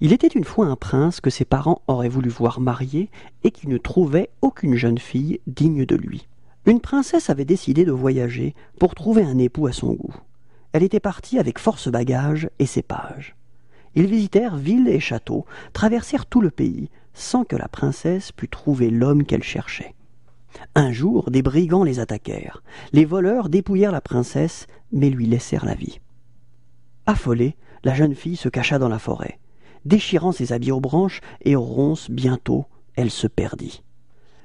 Il était une fois un prince que ses parents auraient voulu voir marier et qui ne trouvait aucune jeune fille digne de lui. Une princesse avait décidé de voyager pour trouver un époux à son goût. Elle était partie avec force bagages et ses pages. Ils visitèrent villes et châteaux, traversèrent tout le pays, sans que la princesse pût trouver l'homme qu'elle cherchait. Un jour, des brigands les attaquèrent. Les voleurs dépouillèrent la princesse, mais lui laissèrent la vie. Affolée, la jeune fille se cacha dans la forêt. Déchirant ses habits aux branches et aux ronces, bientôt, elle se perdit.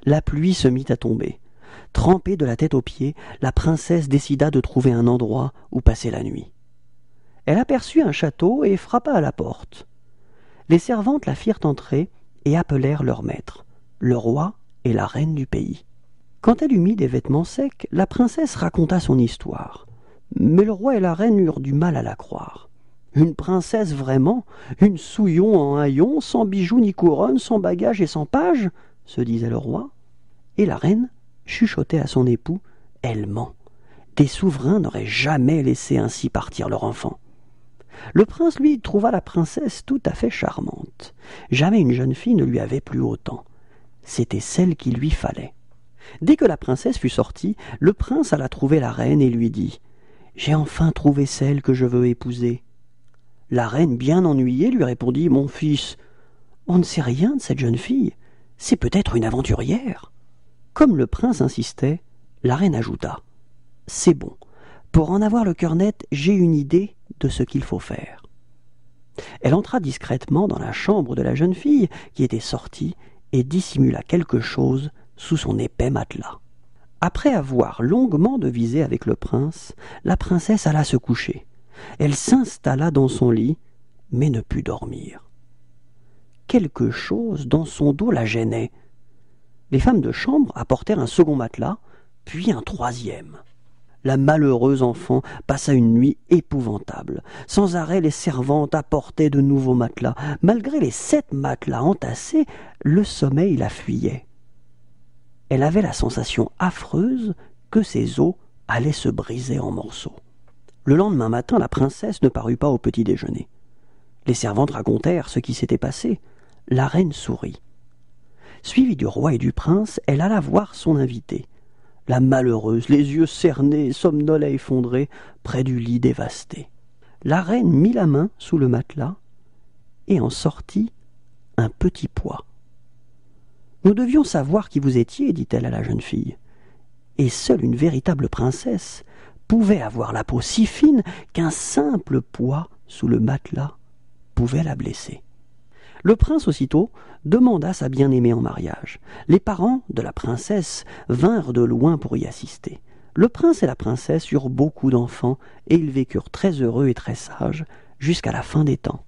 La pluie se mit à tomber. Trempée de la tête aux pieds, la princesse décida de trouver un endroit où passer la nuit. Elle aperçut un château et frappa à la porte. Les servantes la firent entrer et appelèrent leur maître, le roi et la reine du pays. Quand elle eut mis des vêtements secs, la princesse raconta son histoire. Mais le roi et la reine eurent du mal à la croire. Une princesse vraiment, une souillon en haillons, sans bijoux ni couronne, sans bagages et sans pages, se disait le roi. Et la reine chuchotait à son époux, elle ment. Des souverains n'auraient jamais laissé ainsi partir leur enfant. Le prince, lui, trouva la princesse tout à fait charmante. Jamais une jeune fille ne lui avait plu autant. C'était celle qu'il lui fallait. Dès que la princesse fut sortie, le prince alla trouver la reine et lui dit « J'ai enfin trouvé celle que je veux épouser. » La reine, bien ennuyée, lui répondit « Mon fils, on ne sait rien de cette jeune fille. C'est peut-être une aventurière. » Comme le prince insistait, la reine ajouta « C'est bon. Pour en avoir le cœur net, j'ai une idée de ce qu'il faut faire. » Elle entra discrètement dans la chambre de la jeune fille qui était sortie et dissimula quelque chose sous son épais matelas. Après avoir longuement devisé avec le prince, la princesse alla se coucher. Elle s'installa dans son lit, mais ne put dormir. Quelque chose dans son dos la gênait. Les femmes de chambre apportèrent un second matelas, puis un troisième. La malheureuse enfant passa une nuit épouvantable. Sans arrêt, les servantes apportaient de nouveaux matelas. Malgré les 7 matelas entassés, le sommeil la fuyait. Elle avait la sensation affreuse que ses os allaient se briser en morceaux. Le lendemain matin, la princesse ne parut pas au petit déjeuner. Les servantes racontèrent ce qui s'était passé. La reine sourit. Suivie du roi et du prince, elle alla voir son invitée. La malheureuse, les yeux cernés, somnolait effondrée, près du lit dévasté. La reine mit la main sous le matelas et en sortit un petit pois. « Nous devions savoir qui vous étiez, dit-elle à la jeune fille. Et seule une véritable princesse pouvait avoir la peau si fine qu'un simple pois sous le matelas pouvait la blesser. » Le prince aussitôt demanda sa bien-aimée en mariage. Les parents de la princesse vinrent de loin pour y assister. Le prince et la princesse eurent beaucoup d'enfants et ils vécurent très heureux et très sages jusqu'à la fin des temps.